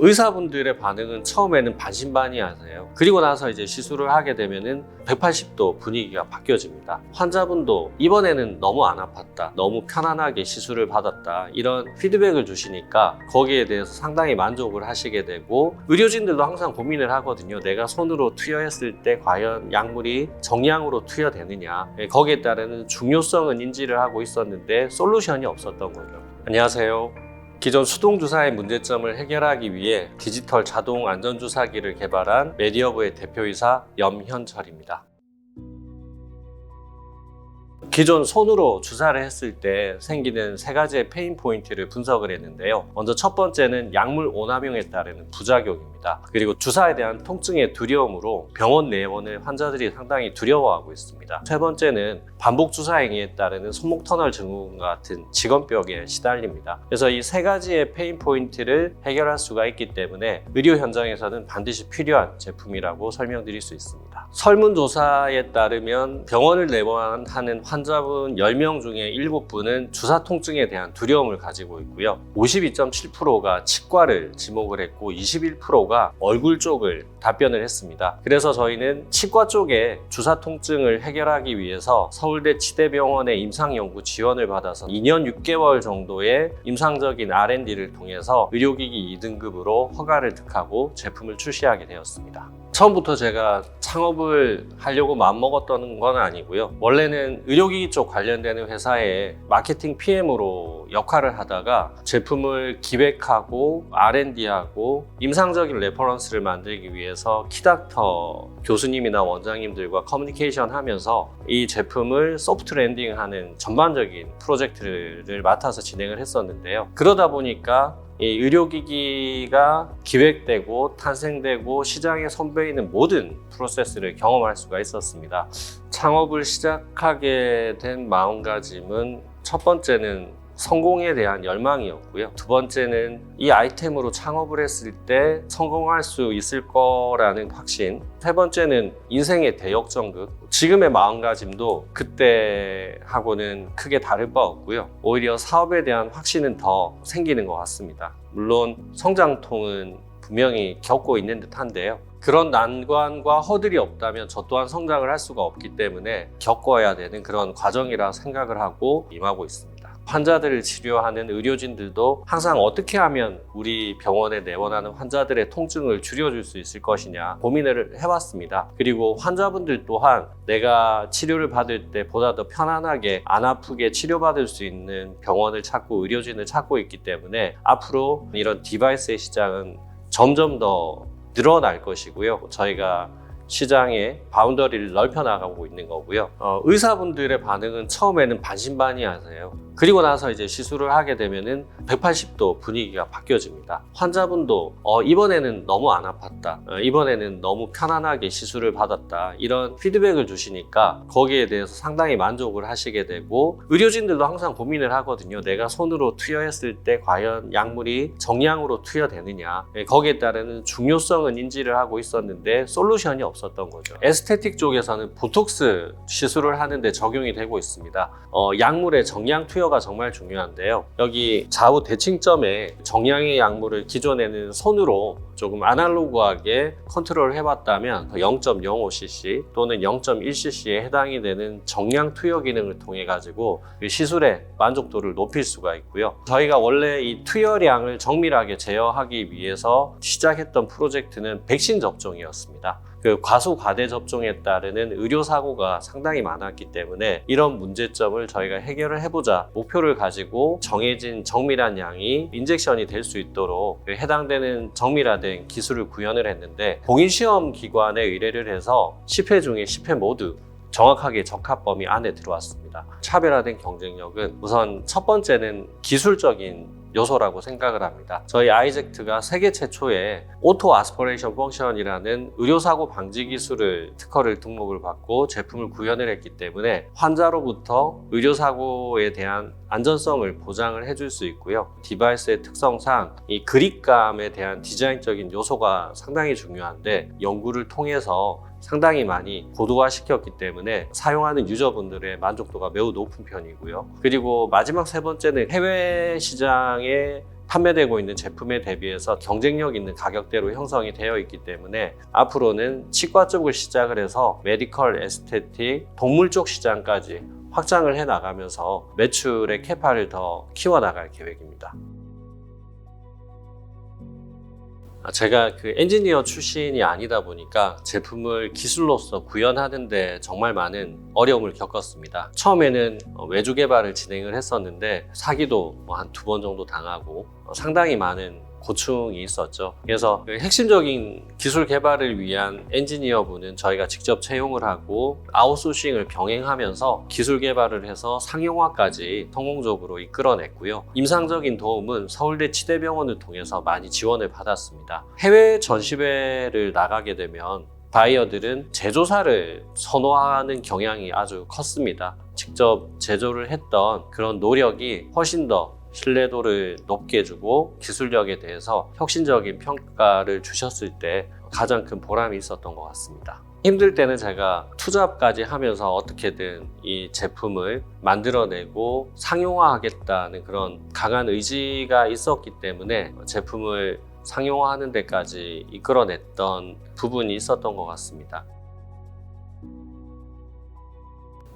의사분들의 반응은 처음에는 반신반의하세요. 그리고 나서 이제 시술을 하게 되면은 180도 분위기가 바뀌어집니다. 환자분도 이번에는 너무 안 아팠다, 너무 편안하게 시술을 받았다, 이런 피드백을 주시니까 거기에 대해서 상당히 만족을 하시게 되고, 의료진들도 항상 고민을 하거든요. 내가 손으로 투여했을 때 과연 약물이 정량으로 투여되느냐, 거기에 따르는 중요성은 인지를 하고 있었는데 솔루션이 없었던 거죠. 안녕하세요. 기존 수동주사의 문제점을 해결하기 위해 디지털 자동 안전주사기를 개발한 메디어브의 대표이사 염현철입니다. 기존 손으로 주사를 했을 때 생기는 세 가지의 페인 포인트를 분석을 했는데요. 먼저 첫 번째는 약물 오남용에 따르는 부작용입니다. 그리고 주사에 대한 통증의 두려움으로 병원 내원을 환자들이 상당히 두려워하고 있습니다. 세 번째는 반복 주사 행위에 따르는 손목 터널 증후군 같은 직원병에 시달립니다. 그래서 이 세 가지의 페인 포인트를 해결할 수가 있기 때문에 의료 현장에서는 반드시 필요한 제품이라고 설명드릴 수 있습니다. 설문조사에 따르면 병원을 내원하는 환자분 10명 중에 7분은 주사 통증에 대한 두려움을 가지고 있고요. 52.7%가 치과를 지목을 했고 21%가 얼굴 쪽을 답변을 했습니다. 그래서 저희는 치과 쪽에 주사 통증을 해결하기 위해서 서울대 치대병원의 임상연구 지원을 받아서 2년 6개월 정도의 임상적인 R&D를 통해서 의료기기 2등급으로 허가를 득하고 제품을 출시하게 되었습니다. 처음부터 제가 창업을 하려고 마음먹었던 건 아니고요. 원래는 의료기기 쪽 관련되는 회사에 마케팅 PM으로 역할을 하다가 제품을 기획하고 R&D하고 임상적인 레퍼런스를 만들기 위해서 키닥터 교수님이나 원장님들과 커뮤니케이션 하면서 이 제품을 소프트 랜딩하는 전반적인 프로젝트를 맡아서 진행을 했었는데요. 그러다 보니까 이 의료기기가 기획되고 탄생되고 시장에 선보이는 모든 프로세스를 경험할 수가 있었습니다. 창업을 시작하게 된 마음가짐은 첫 번째는 성공에 대한 열망이었고요. 두 번째는 이 아이템으로 창업을 했을 때 성공할 수 있을 거라는 확신. 세 번째는 인생의 대역전극. 지금의 마음가짐도 그때하고는 크게 다를 바 없고요. 오히려 사업에 대한 확신은 더 생기는 것 같습니다. 물론 성장통은 분명히 겪고 있는 듯한데요. 그런 난관과 허들이 없다면 저 또한 성장을 할 수가 없기 때문에 겪어야 되는 그런 과정이라 생각을 하고 임하고 있습니다. 환자들을 치료하는 의료진들도 항상 어떻게 하면 우리 병원에 내원하는 환자들의 통증을 줄여줄 수 있을 것이냐 고민을 해왔습니다. 그리고 환자분들 또한 내가 치료를 받을 때 보다 더 편안하게 안 아프게 치료받을 수 있는 병원을 찾고 의료진을 찾고 있기 때문에 앞으로 이런 디바이스의 시장은 점점 더 늘어날 것이고요. 저희가 시장의 바운더리를 넓혀나가고 있는 거고요. 의사분들의 반응은 처음에는 반신반의하세요. 그리고 나서 이제 시술을 하게 되면은 180도 분위기가 바뀌어집니다. 환자분도 이번에는 너무 안 아팠다, 이번에는 너무 편안하게 시술을 받았다, 이런 피드백을 주시니까 거기에 대해서 상당히 만족을 하시게 되고, 의료진들도 항상 고민을 하거든요. 내가 손으로 투여했을 때 과연 약물이 정량으로 투여되느냐, 거기에 따르는 중요성은 인지를 하고 있었는데 솔루션이 없었던 거죠. 에스테틱 쪽에서는 보톡스 시술을 하는데 적용이 되고 있습니다. 약물의 정량 투여가 정말 중요한데요. 여기 좌우 대칭점에 정량의 약물을 기존에는 손으로 조금 아날로그하게 컨트롤을 해봤다면 0.05cc 또는 0.1cc에 해당이 되는 정량 투여 기능을 통해 가지고 시술의 만족도를 높일 수가 있고요. 저희가 원래 이 투여량을 정밀하게 제어하기 위해서 시작했던 프로젝트는 백신 접종이었습니다. 그 과소과대 접종에 따르는 의료사고가 상당히 많았기 때문에 이런 문제점을 저희가 해결을 해보자 목표를 가지고 정해진 정밀한 양이 인젝션이 될 수 있도록 해당되는 정밀화된 기술을 구현을 했는데, 공인시험기관에 의뢰를 해서 10회 중에 10회 모두 정확하게 적합 범위 안에 들어왔습니다. 차별화된 경쟁력은 우선 첫 번째는 기술적인 요소라고 생각을 합니다. 저희 아이젝트가 세계 최초의 오토 아스퍼레이션 펑션이라는 의료사고 방지 기술을 특허를 등록을 받고 제품을 구현을 했기 때문에 환자로부터 의료사고에 대한 안전성을 보장을 해줄 수 있고요. 디바이스의 특성상 이 그립감에 대한 디자인적인 요소가 상당히 중요한데 연구를 통해서 상당히 많이 고도화시켰기 때문에 사용하는 유저분들의 만족도가 매우 높은 편이고요. 그리고 마지막 세 번째는 해외 시장에 판매되고 있는 제품에 대비해서 경쟁력 있는 가격대로 형성이 되어 있기 때문에 앞으로는 치과 쪽을 시작을 해서 메디컬, 에스테틱, 동물 쪽 시장까지 확장을 해 나가면서 매출의 캐파를 더 키워 나갈 계획입니다. 제가 그 엔지니어 출신이 아니다 보니까 제품을 기술로서 구현하는데 정말 많은 어려움을 겪었습니다. 처음에는 외주 개발을 진행을 했었는데 사기도 한 2번 정도 당하고 상당히 많은 고충이 있었죠. 그래서 핵심적인 기술 개발을 위한 엔지니어분은 저희가 직접 채용을 하고 아웃소싱을 병행하면서 기술 개발을 해서 상용화까지 성공적으로 이끌어냈고요. 임상적인 도움은 서울대 치대병원을 통해서 많이 지원을 받았습니다. 해외 전시회를 나가게 되면 바이어들은 제조사를 선호하는 경향이 아주 컸습니다. 직접 제조를 했던 그런 노력이 훨씬 더 신뢰도를 높게 해주고 기술력에 대해서 혁신적인 평가를 주셨을 때 가장 큰 보람이 있었던 것 같습니다. 힘들 때는 제가 투잡까지 하면서 어떻게든 이 제품을 만들어내고 상용화하겠다는 그런 강한 의지가 있었기 때문에 제품을 상용화하는 데까지 이끌어냈던 부분이 있었던 것 같습니다.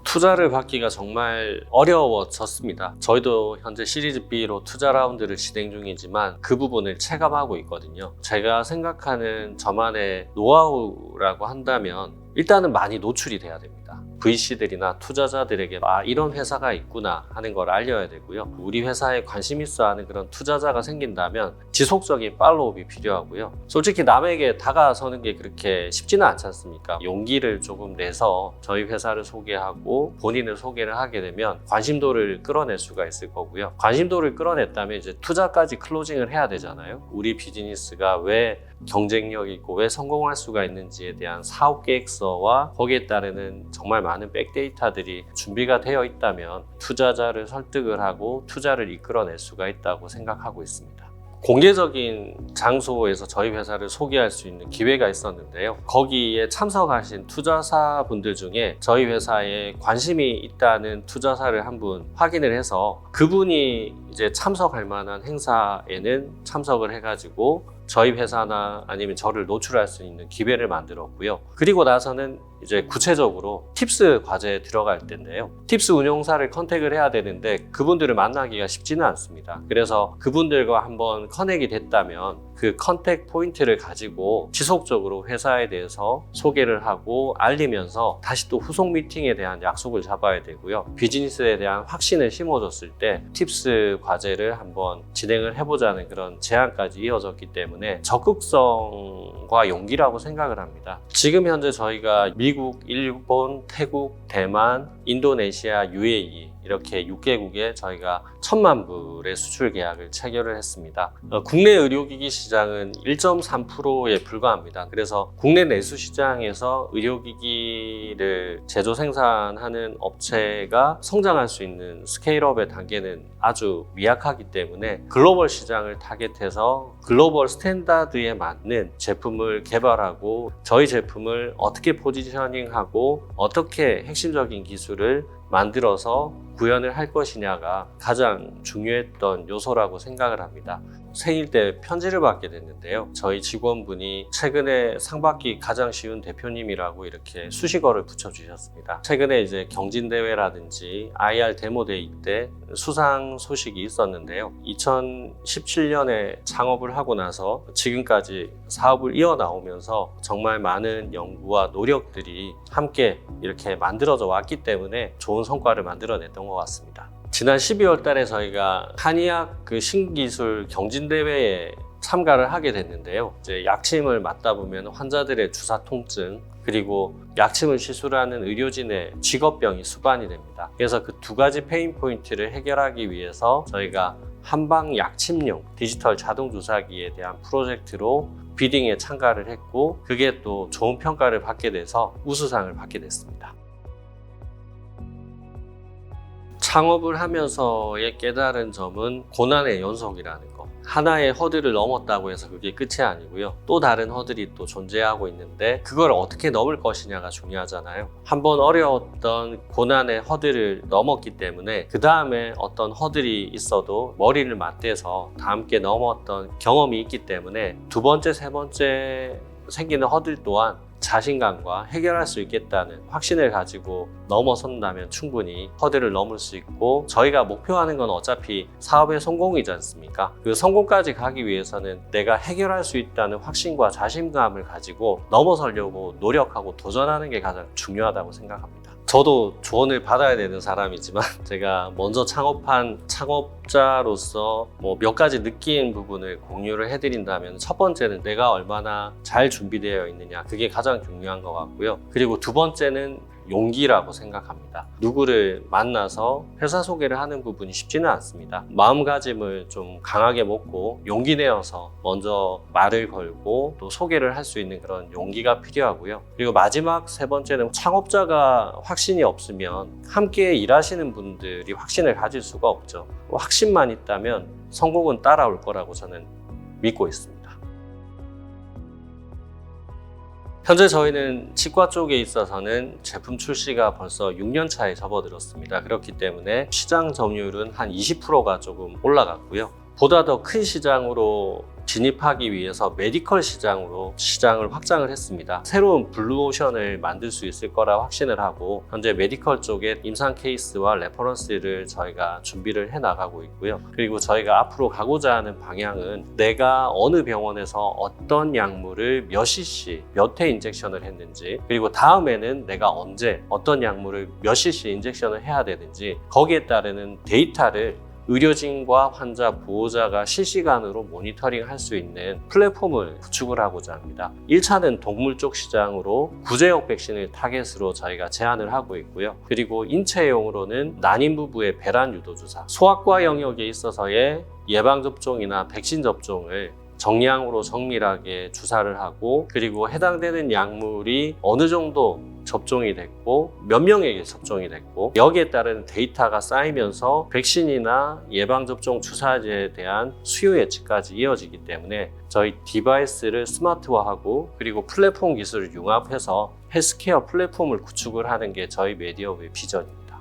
투자를 받기가 정말 어려워졌습니다. 저희도 현재 시리즈 B로 투자 라운드를 진행 중이지만 그 부분을 체감하고 있거든요. 제가 생각하는 저만의 노하우라고 한다면 일단은 많이 노출이 돼야 됩니다. VC들이나 투자자들에게 이런 회사가 있구나 하는 걸 알려야 되고요. 우리 회사에 관심 있어 하는 그런 투자자가 생긴다면 지속적인 팔로우업이 필요하고요. 솔직히 남에게 다가서는 게 그렇게 쉽지는 않지 않습니까? 용기를 조금 내서 저희 회사를 소개하고 본인을 소개를 하게 되면 관심도를 끌어낼 수가 있을 거고요. 관심도를 끌어냈다면 이제 투자까지 클로징을 해야 되잖아요. 우리 비즈니스가 왜 경쟁력 있고 왜 성공할 수가 있는지에 대한 사업 계획서와 거기에 따르는 정말 많은 백데이터들이 준비가 되어 있다면 투자자를 설득을 하고 투자를 이끌어낼 수가 있다고 생각하고 있습니다. 공개적인 장소에서 저희 회사를 소개할 수 있는 기회가 있었는데요. 거기에 참석하신 투자사분들 중에 저희 회사에 관심이 있다는 투자사를 한 분 확인을 해서 그분이 이제 참석할 만한 행사에는 참석을 해가지고 저희 회사나 아니면 저를 노출할 수 있는 기회를 만들었고요. 그리고 나서는 이제 구체적으로 팁스 과제에 들어갈 텐데요. 팁스 운용사를 컨택을 해야 되는데 그분들을 만나기가 쉽지는 않습니다. 그래서 그분들과 한번 커넥이 됐다면 그 컨택 포인트를 가지고 지속적으로 회사에 대해서 소개를 하고 알리면서 다시 또 후속 미팅에 대한 약속을 잡아야 되고요. 비즈니스에 대한 확신을 심어줬을 때 팁스 과제를 한번 진행을 해보자는 그런 제안까지 이어졌기 때문에 적극성과 용기라고 생각을 합니다. 지금 현재 저희가 미국, 일본, 태국, 대만, 인도네시아, UAE 이렇게 6개국에 저희가 1,000만 불의 수출 계약을 체결을 했습니다. 국내 의료기기 시장은 1.3%에 불과합니다. 그래서 국내 내수 시장에서 의료기기를 제조 생산하는 업체가 성장할 수 있는 스케일업의 단계는 아주 미약하기 때문에 글로벌 시장을 타겟해서 글로벌 스탠다드에 맞는 제품을 개발하고 저희 제품을 어떻게 포지셔닝하고 어떻게 핵심적인 기술을 만들어서 구현을 할 것이냐가 가장 중요했던 요소라고 생각을 합니다. 생일 때 편지를 받게 됐는데요. 저희 직원분이 최근에 상 받기 가장 쉬운 대표님이라고 이렇게 수식어를 붙여주셨습니다. 최근에 이제 경진대회라든지 IR 데모데이 때 수상 소식이 있었는데요. 2017년에 창업을 하고 나서 지금까지 사업을 이어나오면서 정말 많은 연구와 노력들이 함께 이렇게 만들어져 왔기 때문에 좋은 성과를 만들어냈던 것 같습니다. 지난 12월 달에 저희가 한의학 신기술 경진대회에 참가를 하게 됐는데요. 이제 약침을 맞다 보면 환자들의 주사 통증 그리고 약침을 시술하는 의료진의 직업병이 수반이 됩니다. 그래서 그 두 가지 페인 포인트를 해결하기 위해서 저희가 한방 약침용 디지털 자동 주사기에 대한 프로젝트로 비딩에 참가를 했고 그게 또 좋은 평가를 받게 돼서 우수상을 받게 됐습니다. 창업을 하면서의 깨달은 점은 고난의 연속이라는 거. 하나의 허들을 넘었다고 해서 그게 끝이 아니고요. 또 다른 허들이 또 존재하고 있는데 그걸 어떻게 넘을 것이냐가 중요하잖아요. 한번 어려웠던 고난의 허들을 넘었기 때문에 그 다음에 어떤 허들이 있어도 머리를 맞대서 다 함께 넘었던 경험이 있기 때문에 두 번째, 세 번째 생기는 허들 또한 자신감과 해결할 수 있겠다는 확신을 가지고 넘어선다면 충분히 허들을 넘을 수 있고, 저희가 목표하는 건 어차피 사업의 성공이지 않습니까? 그 성공까지 가기 위해서는 내가 해결할 수 있다는 확신과 자신감을 가지고 넘어서려고 노력하고 도전하는 게 가장 중요하다고 생각합니다. 저도 조언을 받아야 되는 사람이지만 제가 먼저 창업한 창업자로서 몇 가지 느낀 부분을 공유를 해드린다면, 첫 번째는 내가 얼마나 잘 준비되어 있느냐, 그게 가장 중요한 것 같고요. 그리고 두 번째는 용기라고 생각합니다. 누구를 만나서 회사 소개를 하는 부분이 쉽지는 않습니다. 마음가짐을 좀 강하게 먹고 용기 내어서 먼저 말을 걸고 또 소개를 할 수 있는 그런 용기가 필요하고요. 그리고 마지막 세 번째는 창업자가 확신이 없으면 함께 일하시는 분들이 확신을 가질 수가 없죠. 확신만 있다면 성공은 따라올 거라고 저는 믿고 있습니다. 현재 저희는 치과 쪽에 있어서는 제품 출시가 벌써 6년 차에 접어들었습니다. 그렇기 때문에 시장 점유율은 한 20%가 조금 올라갔고요. 보다 더 큰 시장으로 진입하기 위해서 메디컬 시장으로 시장을 확장을 했습니다. 새로운 블루오션을 만들 수 있을 거라 확신을 하고, 현재 메디컬 쪽에 임상 케이스와 레퍼런스를 저희가 준비를 해 나가고 있고요. 그리고 저희가 앞으로 가고자 하는 방향은 내가 어느 병원에서 어떤 약물을 몇 cc, 몇 회 인젝션을 했는지, 그리고 다음에는 내가 언제 어떤 약물을 몇 cc 인젝션을 해야 되는지, 거기에 따르는 데이터를 의료진과 환자, 보호자가 실시간으로 모니터링 할 수 있는 플랫폼을 구축을 하고자 합니다. 1차는 동물 쪽 시장으로 구제역 백신을 타겟으로 저희가 제안을 하고 있고요. 그리고 인체용으로는 난임부부의 배란 유도 주사, 소아과 영역에 있어서의 예방접종이나 백신 접종을 정량으로 정밀하게 주사를 하고, 그리고 해당되는 약물이 어느 정도 접종이 됐고 몇 명에게 접종이 됐고, 여기에 따른 데이터가 쌓이면서 백신이나 예방접종 주사제에 대한 수요 예측까지 이어지기 때문에 저희 디바이스를 스마트화하고 그리고 플랫폼 기술을 융합해서 헬스케어 플랫폼을 구축을 하는 게 저희 메디어의 비전입니다.